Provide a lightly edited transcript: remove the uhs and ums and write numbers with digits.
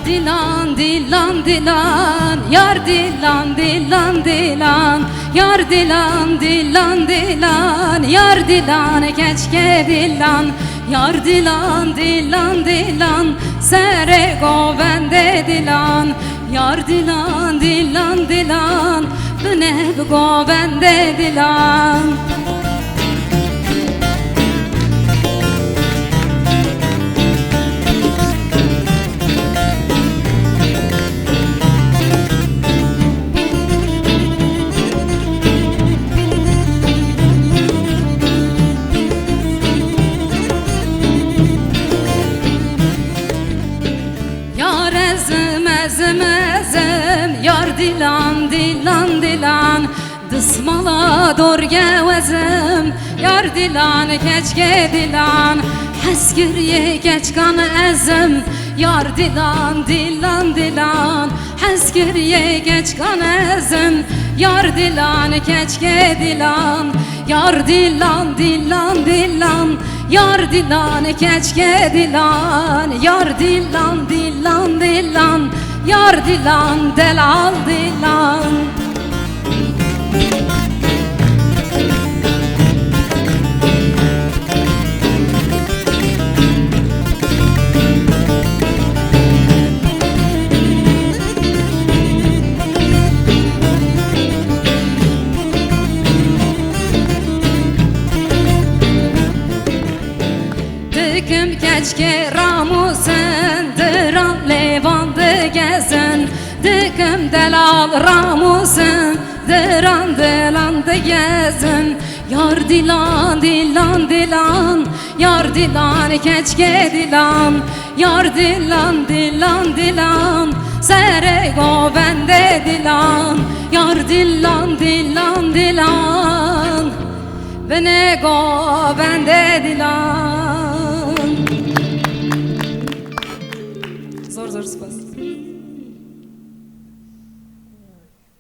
Dilan dilan dilan, yar dilan dilan dilan, yar dilan dilan dilan, yar dilan keçke dilan, yar dilan dilan dilan, sere govende dilan, yar dilan dilan dilan, bnev govende dilan. Ezem ezem yar dilan dilan dilan, dısmala dor gevezem yar dilan keçke dilan, heskiriye geçkan ezem yar dilan dilan dilan, heskiriye geçkan ezem yar dilan keçke dilan, yar dilan dilan dilan, yar dilan keçke dilan, yar dilan dilan dilan, yar dilan delal dilan. Dıkım keçke ramusen, dıran levandı gezen, dıkım delal ramusen, dıran delandı gezen, yar dilan dilan dilan, yar dilan keçke dilan, yar dilan dilan dilan, sere govende dilan, yar dilan dilan dilan, bene govende dilan.